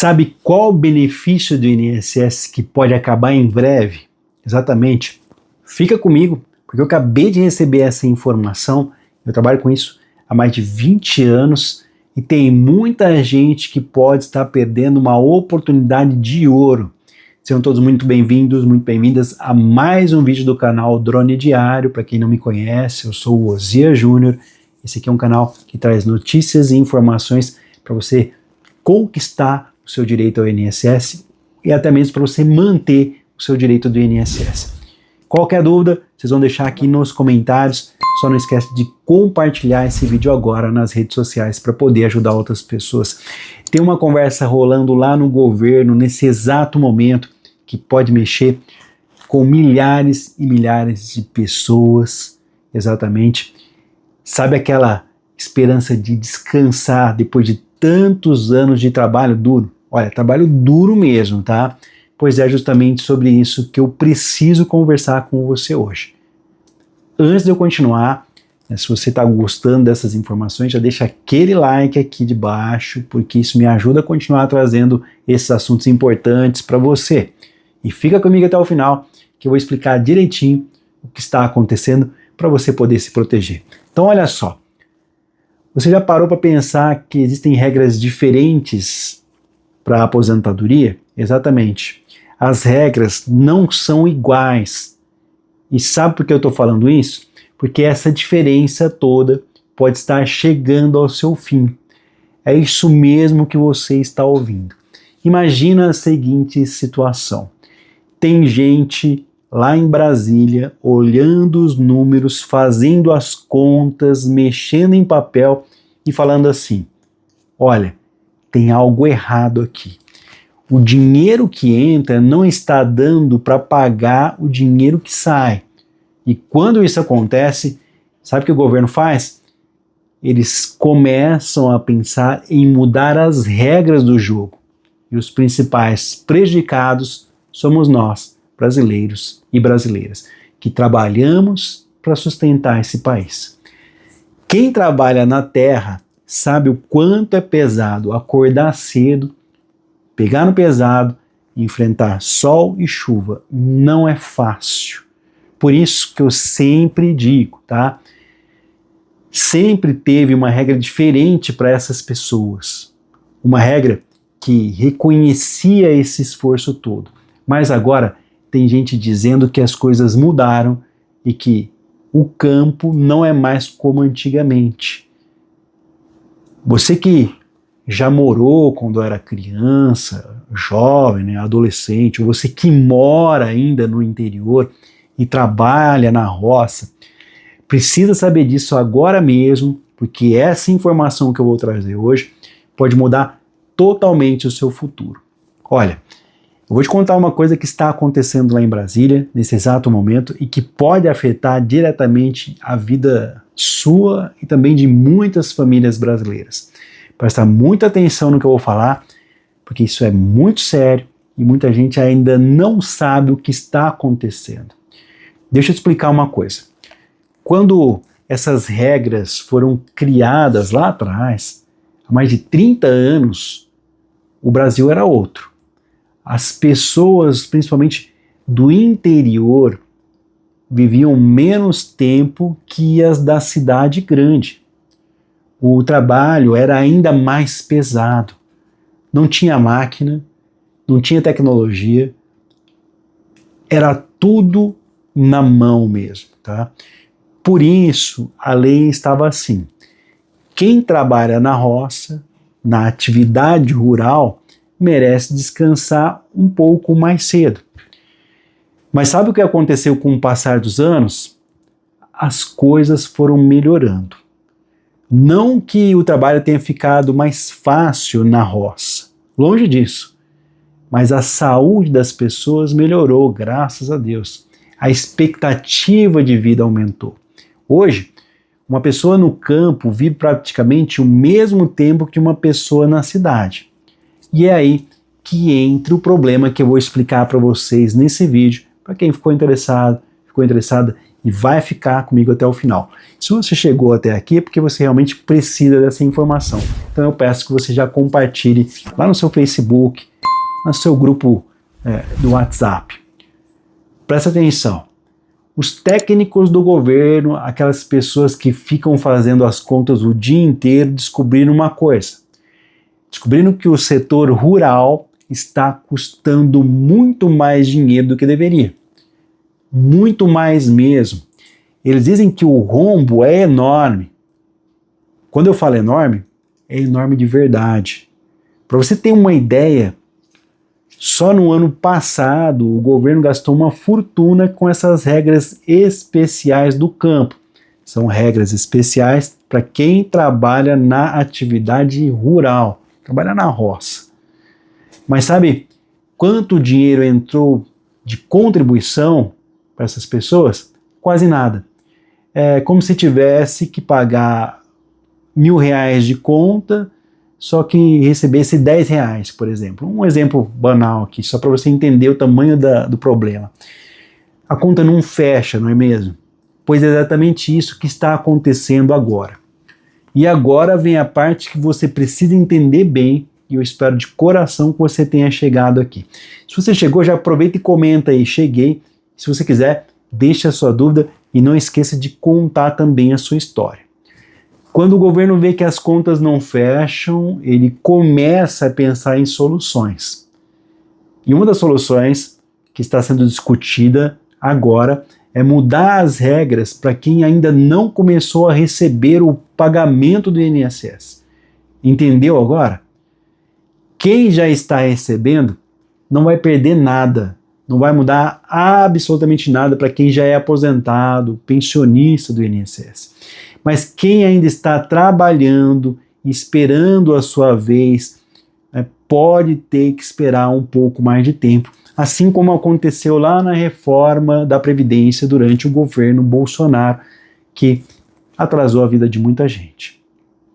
Sabe qual o benefício do INSS que pode acabar em breve? Exatamente. Fica comigo, porque eu acabei de receber essa informação. Eu trabalho com isso há mais de 20 anos e tem muita gente que pode estar perdendo uma oportunidade de ouro. Sejam todos muito bem-vindos, muito bem-vindas a mais um vídeo do canal Drone Diário. Para quem não me conhece, eu sou o Osias Júnior. Esse aqui é um canal que traz notícias e informações para você conquistar o seu direito ao INSS e até mesmo para você manter o seu direito do INSS. Qualquer dúvida, vocês vão deixar aqui nos comentários. Só não esquece de compartilhar esse vídeo agora nas redes sociais para poder ajudar outras pessoas. Tem uma conversa rolando lá no governo nesse exato momento que pode mexer com milhares e milhares de pessoas. Exatamente. Sabe aquela esperança de descansar depois de tantos anos de trabalho duro? Olha, trabalho duro mesmo, tá? Pois é justamente sobre isso que eu preciso conversar com você hoje. Antes de eu continuar, se você está gostando dessas informações, já deixa aquele like aqui de baixo, porque isso me ajuda a continuar trazendo esses assuntos importantes para você. E fica comigo até o final, que eu vou explicar direitinho o que está acontecendo para você poder se proteger. Então olha só, você já parou para pensar que existem regras diferentes para a aposentadoria? Exatamente. As regras não são iguais. E sabe por que eu estou falando isso? Porque essa diferença toda pode estar chegando ao seu fim. É isso mesmo que você está ouvindo. Imagina a seguinte situação. Tem gente lá em Brasília olhando os números, fazendo as contas, mexendo em papel e falando assim: olha, tem algo errado aqui. O dinheiro que entra não está dando para pagar o dinheiro que sai. E quando isso acontece, sabe o que o governo faz? Eles começam a pensar em mudar as regras do jogo. E os principais prejudicados somos nós, brasileiros e brasileiras, que trabalhamos para sustentar esse país. Quem trabalha na terra sabe o quanto é pesado acordar cedo, pegar no pesado, enfrentar sol e chuva. Não é fácil. Por isso que eu sempre digo, tá? Sempre teve uma regra diferente para essas pessoas. Uma regra que reconhecia esse esforço todo. Mas agora tem gente dizendo que as coisas mudaram e que o campo não é mais como antigamente. Você que já morou quando era criança, jovem, né, adolescente, ou você que mora ainda no interior e trabalha na roça, precisa saber disso agora mesmo, porque essa informação que eu vou trazer hoje pode mudar totalmente o seu futuro. Olha, eu vou te contar uma coisa que está acontecendo lá em Brasília, nesse exato momento, e que pode afetar diretamente a vida sua e também de muitas famílias brasileiras. Prestar muita atenção no que eu vou falar, porque isso é muito sério e muita gente ainda não sabe o que está acontecendo. Deixa eu te explicar uma coisa. Quando essas regras foram criadas lá atrás, há mais de 30 anos, o Brasil era outro. As pessoas, principalmente do interior, viviam menos tempo que as da cidade grande. O trabalho era ainda mais pesado. Não tinha máquina, não tinha tecnologia, era tudo na mão mesmo, tá? Por isso, a lei estava assim. Quem trabalha na roça, na atividade rural, merece descansar um pouco mais cedo. Mas sabe o que aconteceu com o passar dos anos? As coisas foram melhorando. Não que o trabalho tenha ficado mais fácil na roça, longe disso, mas a saúde das pessoas melhorou, graças a Deus. A expectativa de vida aumentou. Hoje, uma pessoa no campo vive praticamente o mesmo tempo que uma pessoa na cidade. E é aí que entra o problema que eu vou explicar para vocês nesse vídeo, para quem ficou interessado, ficou interessada e vai ficar comigo até o final. Se você chegou até aqui é porque você realmente precisa dessa informação. Então eu peço que você já compartilhe lá no seu Facebook, no seu grupo do WhatsApp. Presta atenção. Os técnicos do governo, aquelas pessoas que ficam fazendo as contas o dia inteiro, descobriram uma coisa. Descobriram que o setor rural está custando muito mais dinheiro do que deveria. Muito mais mesmo. Eles dizem que o rombo é enorme. Quando eu falo enorme, é enorme de verdade. Para você ter uma ideia, só no ano passado o governo gastou uma fortuna com essas regras especiais do campo. São regras especiais para quem trabalha na atividade rural, trabalha na roça. Mas sabe quanto dinheiro entrou de contribuição para essas pessoas? Quase nada. É como se tivesse que pagar R$1.000 de conta, só que recebesse R$10, por exemplo. Um exemplo banal aqui, só para você entender o tamanho do problema. A conta não fecha, não é mesmo? Pois é exatamente isso que está acontecendo agora. E agora vem a parte que você precisa entender bem, e eu espero de coração que você tenha chegado aqui. Se você chegou, já aproveita e comenta aí, cheguei. Se você quiser, deixe a sua dúvida e não esqueça de contar também a sua história. Quando o governo vê que as contas não fecham, ele começa a pensar em soluções. E uma das soluções que está sendo discutida agora é mudar as regras para quem ainda não começou a receber o pagamento do INSS. Entendeu agora? Quem já está recebendo não vai perder nada, não vai mudar absolutamente nada para quem já é aposentado, pensionista do INSS. Mas quem ainda está trabalhando, esperando a sua vez, pode ter que esperar um pouco mais de tempo, assim como aconteceu lá na reforma da Previdência durante o governo Bolsonaro, que atrasou a vida de muita gente.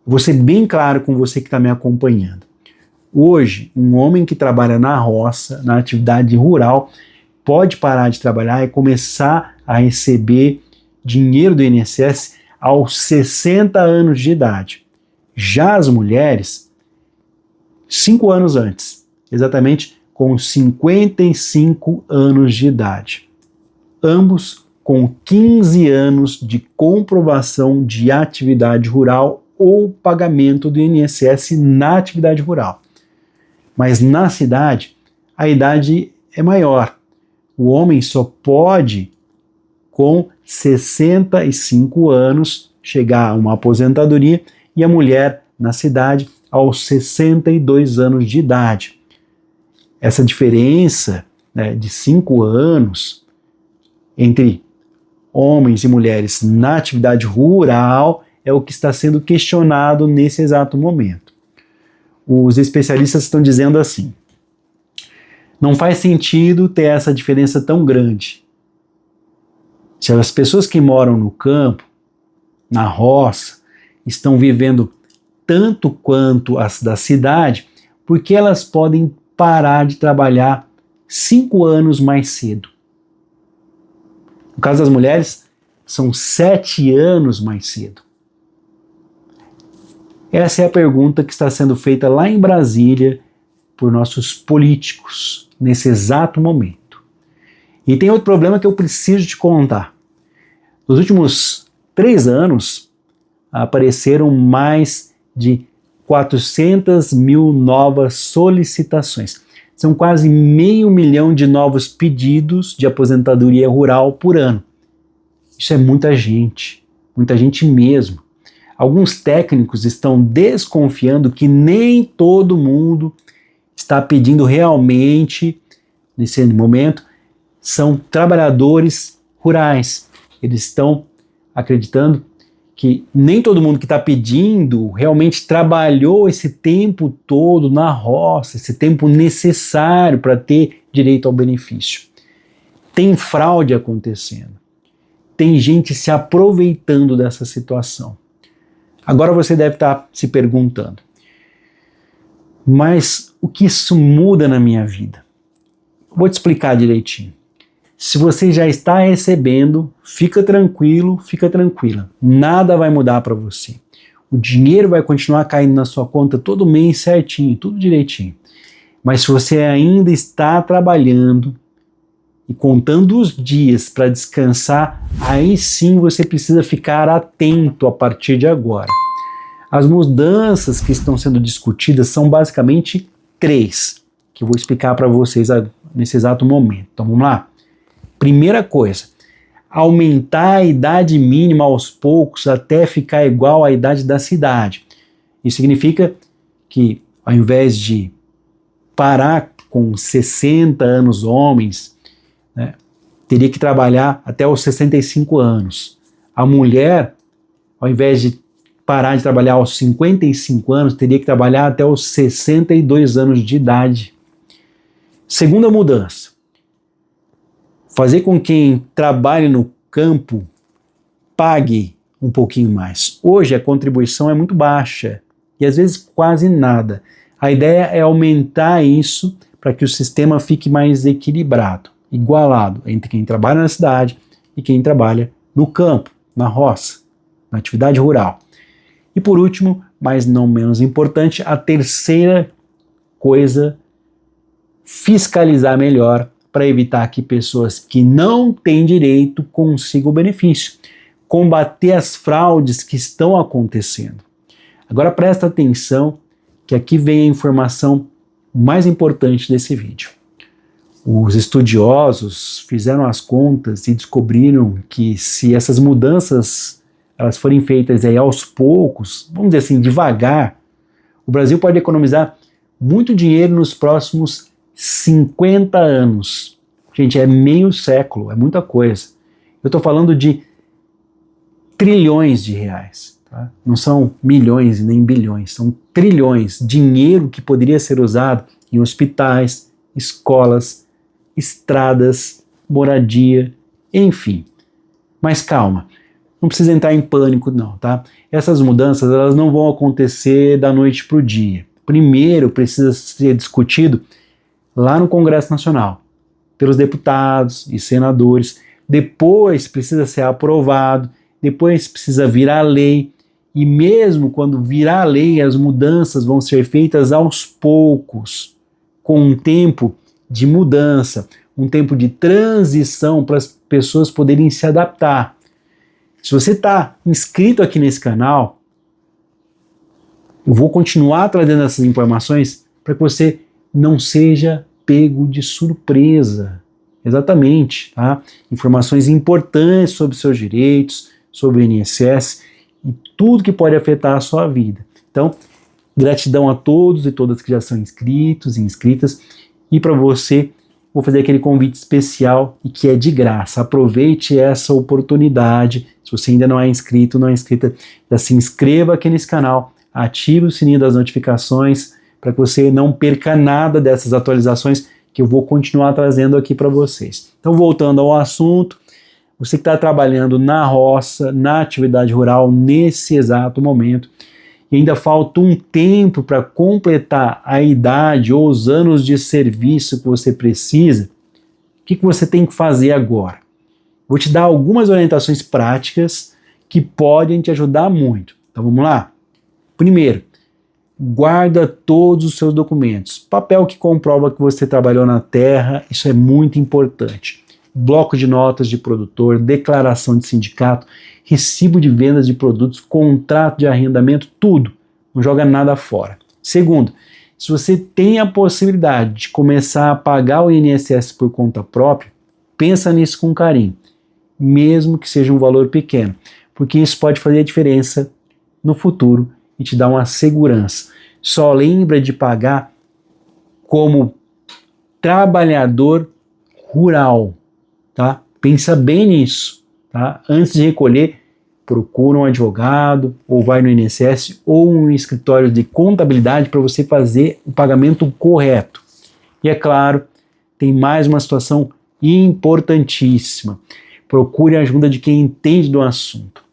Vou ser bem claro com você que está me acompanhando. Hoje, um homem que trabalha na roça, na atividade rural, pode parar de trabalhar e começar a receber dinheiro do INSS aos 60 anos de idade. Já as mulheres, 5 anos antes, exatamente com 55 anos de idade. Ambos com 15 anos de comprovação de atividade rural ou pagamento do INSS na atividade rural. Mas na cidade, a idade é maior. O homem só pode, com 65 anos, chegar a uma aposentadoria e a mulher, na cidade, aos 62 anos de idade. Essa diferença de 5 anos entre homens e mulheres na atividade rural é o que está sendo questionado nesse exato momento. Os especialistas estão dizendo assim: não faz sentido ter essa diferença tão grande. Se as pessoas que moram no campo, na roça, estão vivendo tanto quanto as da cidade, por que elas podem parar de trabalhar 5 anos mais cedo? No caso das mulheres, são 7 anos mais cedo. Essa é a pergunta que está sendo feita lá em Brasília por nossos políticos nesse exato momento. E tem outro problema que eu preciso te contar. Nos últimos 3 anos, apareceram mais de 400 mil novas solicitações. São quase 500 mil de novos pedidos de aposentadoria rural por ano. Isso é muita gente mesmo. Alguns técnicos estão desconfiando que nem todo mundo está pedindo realmente, nesse momento, são trabalhadores rurais. Eles estão acreditando que nem todo mundo que está pedindo realmente trabalhou esse tempo todo na roça, esse tempo necessário para ter direito ao benefício. Tem fraude acontecendo. Tem gente se aproveitando dessa situação. Agora você deve estar se perguntando: mas o que isso muda na minha vida? Vou te explicar direitinho. Se você já está recebendo, fica tranquilo, fica tranquila. Nada vai mudar para você. O dinheiro vai continuar caindo na sua conta todo mês certinho, tudo direitinho. Mas se você ainda está trabalhando e contando os dias para descansar, aí sim você precisa ficar atento a partir de agora. As mudanças que estão sendo discutidas são basicamente 3, que eu vou explicar para vocês nesse exato momento. Então vamos lá? Primeira coisa, aumentar a idade mínima aos poucos até ficar igual à idade da cidade. Isso significa que ao invés de parar com 60 anos homens, né, teria que trabalhar até os 65 anos. A mulher, ao invés de parar de trabalhar aos 55 anos, teria que trabalhar até os 62 anos de idade. Segunda mudança, fazer com que quem trabalhe no campo pague um pouquinho mais. Hoje a contribuição é muito baixa e às vezes quase nada. A ideia é aumentar isso para que o sistema fique mais equilibrado, igualado entre quem trabalha na cidade e quem trabalha no campo, na roça, na atividade rural. E por último, mas não menos importante, a terceira coisa, fiscalizar melhor para evitar que pessoas que não têm direito consigam o benefício. Combater as fraudes que estão acontecendo. Agora presta atenção que aqui vem a informação mais importante desse vídeo. Os estudiosos fizeram as contas e descobriram que se essas mudanças elas forem feitas aí aos poucos, vamos dizer assim, devagar, o Brasil pode economizar muito dinheiro nos próximos 50 anos. Gente, é meio século, é muita coisa. Eu estou falando de trilhões de reais. Tá? Não são milhões nem bilhões, são trilhões. Dinheiro que poderia ser usado em hospitais, escolas, estradas, moradia, enfim. Mas calma, não precisa entrar em pânico não, tá? Essas mudanças elas não vão acontecer da noite para o dia. Primeiro precisa ser discutido lá no Congresso Nacional, pelos deputados e senadores, depois precisa ser aprovado, depois precisa virar lei, e mesmo quando virar lei, as mudanças vão ser feitas aos poucos, com um tempo de mudança, um tempo de transição para as pessoas poderem se adaptar. Se você está inscrito aqui nesse canal, eu vou continuar trazendo essas informações para que você não seja pego de surpresa. Exatamente, tá? Informações importantes sobre seus direitos, sobre o INSS e tudo que pode afetar a sua vida. Então, gratidão a todos e todas que já são inscritos e inscritas. E para você, vou fazer aquele convite especial e que é de graça. Aproveite essa oportunidade. Se você ainda não é inscrito, não é inscrita, já se inscreva aqui nesse canal, ative o sininho das notificações para que você não perca nada dessas atualizações que eu vou continuar trazendo aqui para vocês. Então, voltando ao assunto, você que está trabalhando na roça, na atividade rural, nesse exato momento, e ainda falta um tempo para completar a idade ou os anos de serviço que você precisa, o que você tem que fazer agora? Vou te dar algumas orientações práticas que podem te ajudar muito. Então vamos lá? Primeiro, guarda todos os seus documentos. Papel que comprova que você trabalhou na terra, isso é muito importante. Bloco de notas de produtor, declaração de sindicato, recibo de vendas de produtos, contrato de arrendamento, tudo. Não joga nada fora. Segundo, se você tem a possibilidade de começar a pagar o INSS por conta própria, pensa nisso com carinho, mesmo que seja um valor pequeno, porque isso pode fazer a diferença no futuro e te dar uma segurança. Só lembra de pagar como trabalhador rural, tá? Pensa bem nisso, tá? Antes de recolher, procura um advogado ou vai no INSS ou um escritório de contabilidade para você fazer o pagamento correto. E é claro, tem mais uma situação importantíssima. Procure a ajuda de quem entende do assunto.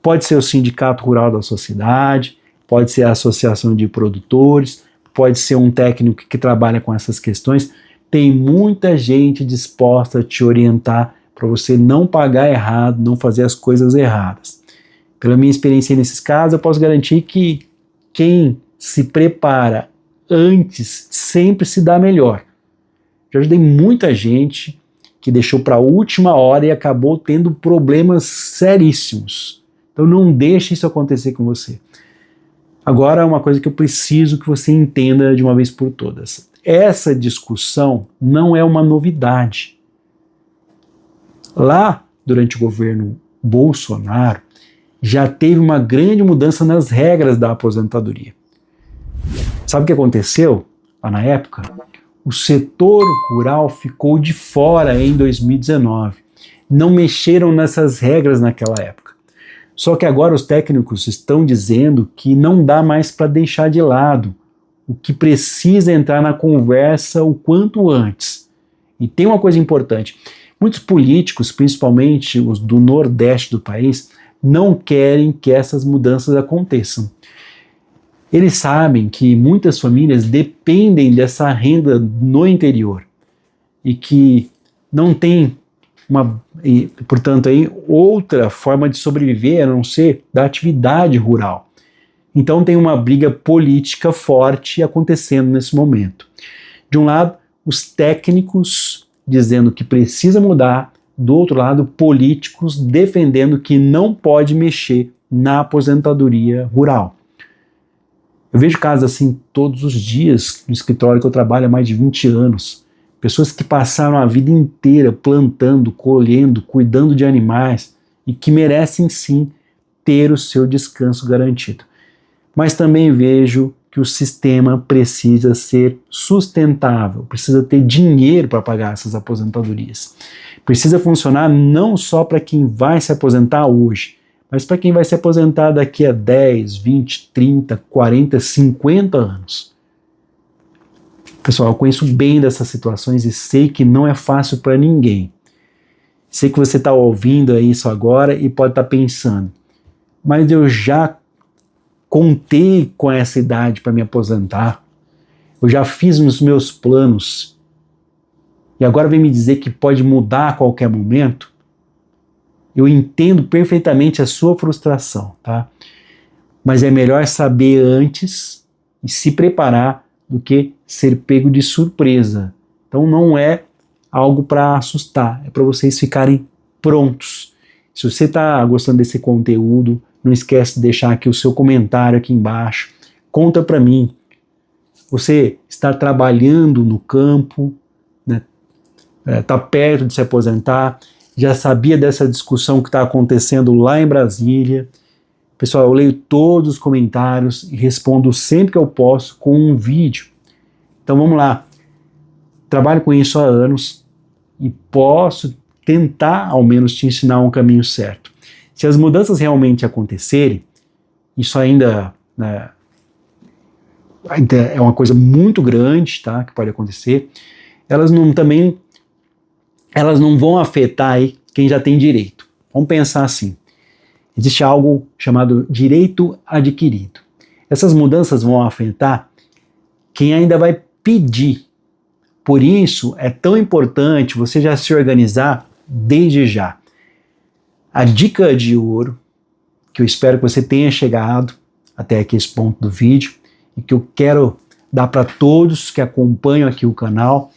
Pode ser o sindicato rural da sua cidade, pode ser a associação de produtores, pode ser um técnico que trabalha com essas questões, tem muita gente disposta a te orientar para você não pagar errado, não fazer as coisas erradas. Pela minha experiência nesses casos, eu posso garantir que quem se prepara antes sempre se dá melhor. Já ajudei muita gente que deixou para a última hora e acabou tendo problemas seríssimos. Então não deixe isso acontecer com você. Agora, uma coisa que eu preciso que você entenda de uma vez por todas. Essa discussão não é uma novidade. Lá, durante o governo Bolsonaro, já teve uma grande mudança nas regras da aposentadoria. Sabe o que aconteceu lá na época? O setor rural ficou de fora em 2019. Não mexeram nessas regras naquela época. Só que agora os técnicos estão dizendo que não dá mais para deixar de lado, o que precisa entrar na conversa o quanto antes. E tem uma coisa importante, muitos políticos, principalmente os do Nordeste do país, não querem que essas mudanças aconteçam. Eles sabem que muitas famílias dependem dessa renda no interior e que não tem portanto, outra forma de sobreviver a não ser da atividade rural. Então tem uma briga política forte acontecendo nesse momento. De um lado, os técnicos dizendo que precisa mudar, do outro lado, políticos defendendo que não pode mexer na aposentadoria rural. Eu vejo casos assim todos os dias no escritório que eu trabalho há mais de 20 anos. Pessoas que passaram a vida inteira plantando, colhendo, cuidando de animais e que merecem sim ter o seu descanso garantido. Mas também vejo que o sistema precisa ser sustentável, precisa ter dinheiro para pagar essas aposentadorias. Precisa funcionar não só para quem vai se aposentar hoje, mas para quem vai se aposentar daqui a 10, 20, 30, 40, 50 anos. Pessoal, eu conheço bem dessas situações e sei que não é fácil para ninguém. Sei que você está ouvindo isso agora e pode estar pensando, mas eu já contei com essa idade para me aposentar, eu já fiz os meus planos e agora vem me dizer que pode mudar a qualquer momento. Eu entendo perfeitamente a sua frustração, tá? Mas é melhor saber antes e se preparar do que ser pego de surpresa. Então não é algo para assustar, é para vocês ficarem prontos. Se você está gostando desse conteúdo, não esquece de deixar aqui o seu comentário aqui embaixo. Conta para mim. Você está trabalhando no campo, né? Está perto de se aposentar, já sabia dessa discussão que está acontecendo lá em Brasília. Pessoal, eu leio todos os comentários e respondo sempre que eu posso com um vídeo. Então vamos lá. Trabalho com isso há anos e posso tentar ao menos te ensinar um caminho certo. Se as mudanças realmente acontecerem, isso ainda é uma coisa muito grande, tá, que pode acontecer, elas não vão afetar aí quem já tem direito. Vamos pensar assim. Existe algo chamado direito adquirido. Essas mudanças vão afetar quem ainda vai pedir. Por isso, é tão importante você já se organizar desde já. A dica de ouro, que eu espero que você tenha chegado até aqui esse ponto do vídeo, e que eu quero dar para todos que acompanham aqui o canal,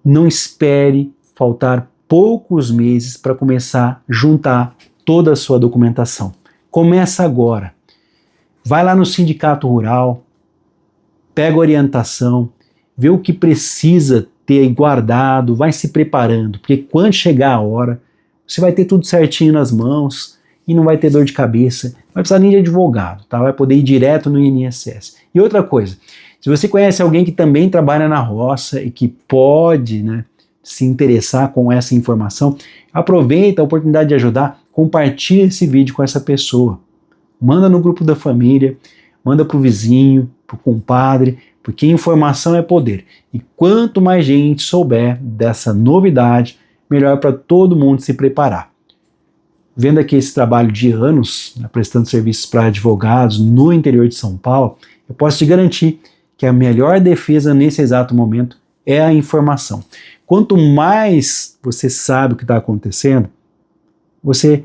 não espere faltar poucos meses para começar a juntar toda a sua documentação. Começa agora. Vai lá no sindicato rural, pega a orientação, vê o que precisa ter guardado, vai se preparando, porque quando chegar a hora, você vai ter tudo certinho nas mãos e não vai ter dor de cabeça, não vai precisar nem de advogado, tá? Vai poder ir direto no INSS. E outra coisa, se você conhece alguém que também trabalha na roça e que pode, né, se interessar com essa informação, aproveita a oportunidade de ajudar, compartilha esse vídeo com essa pessoa. Manda no grupo da família, manda para o vizinho, para o compadre, porque informação é poder. E quanto mais gente souber dessa novidade, melhor para todo mundo se preparar. Vendo aqui esse trabalho de anos, né, prestando serviços para advogados no interior de São Paulo, eu posso te garantir que a melhor defesa nesse exato momento é a informação. Quanto mais você sabe o que está acontecendo, você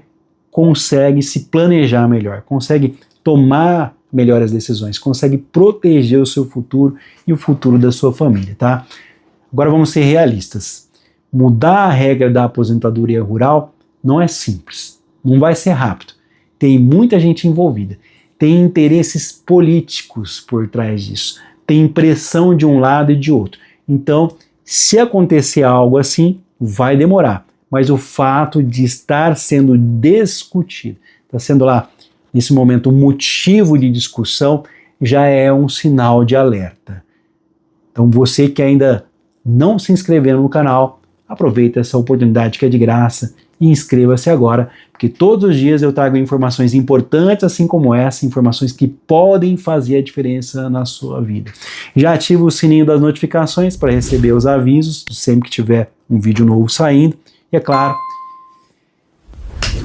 consegue se planejar melhor, consegue tomar melhores decisões, consegue proteger o seu futuro e o futuro da sua família, tá? Agora vamos ser realistas. Mudar a regra da aposentadoria rural não é simples, não vai ser rápido. Tem muita gente envolvida, tem interesses políticos por trás disso, tem pressão de um lado e de outro. Então, se acontecer algo assim, vai demorar. Mas o fato de estar sendo discutido, está sendo lá, nesse momento, um motivo de discussão, já é um sinal de alerta. Então, você que ainda não se inscreveu no canal, aproveita essa oportunidade que é de graça e inscreva-se agora, porque todos os dias eu trago informações importantes, assim como essa, informações que podem fazer a diferença na sua vida. Já ativa o sininho das notificações para receber os avisos sempre que tiver um vídeo novo saindo. E é claro,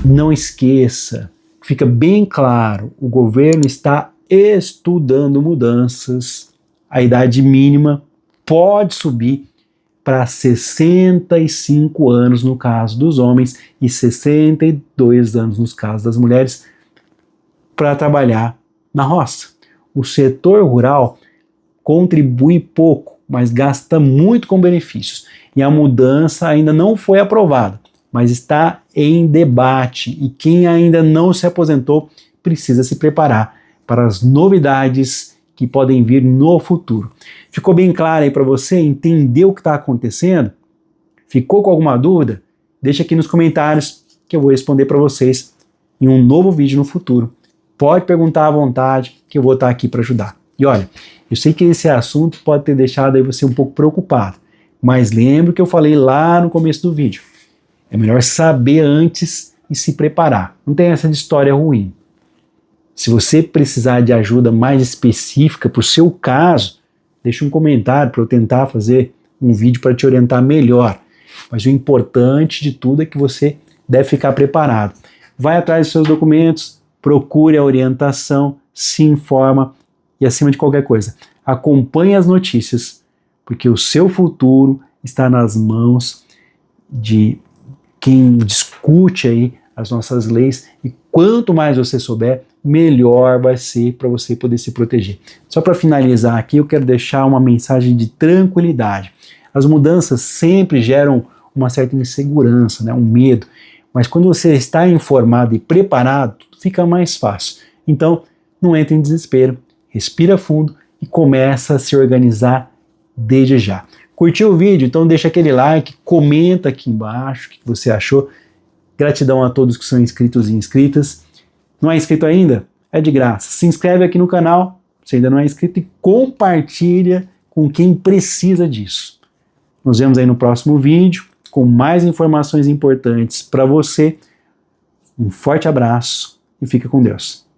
não esqueça, fica bem claro, o governo está estudando mudanças, a idade mínima pode subir para 65 anos no caso dos homens e 62 anos no caso das mulheres para trabalhar na roça. O setor rural contribui pouco, mas gasta muito com benefícios. E a mudança ainda não foi aprovada, mas está em debate. E quem ainda não se aposentou precisa se preparar para as novidades que podem vir no futuro. Ficou bem claro aí para você? Entendeu o que está acontecendo? Ficou com alguma dúvida? Deixa aqui nos comentários que eu vou responder para vocês em um novo vídeo no futuro. Pode perguntar à vontade que eu vou estar aqui para ajudar. E olha, eu sei que esse assunto pode ter deixado aí você um pouco preocupado, mas lembra que eu falei lá no começo do vídeo. É melhor saber antes e se preparar. Não tem essa de história ruim. Se você precisar de ajuda mais específica para o seu caso, deixa um comentário para eu tentar fazer um vídeo para te orientar melhor. Mas o importante de tudo é que você deve ficar preparado. Vai atrás dos seus documentos, procure a orientação, se informa e, acima de qualquer coisa, acompanhe as notícias, porque o seu futuro está nas mãos de quem discute aí as nossas leis, e quanto mais você souber, melhor vai ser para você poder se proteger. Só para finalizar aqui, eu quero deixar uma mensagem de tranquilidade. As mudanças sempre geram uma certa insegurança, né, um medo, mas quando você está informado e preparado, tudo fica mais fácil. Então, não entre em desespero, respira fundo e começa a se organizar desde já. Curtiu o vídeo? Então deixa aquele like, comenta aqui embaixo o que você achou. Gratidão a todos que são inscritos e inscritas. Não é inscrito ainda? É de graça. Se inscreve aqui no canal, se ainda não é inscrito, e compartilha com quem precisa disso. Nos vemos aí no próximo vídeo com mais informações importantes para você. Um forte abraço e fica com Deus.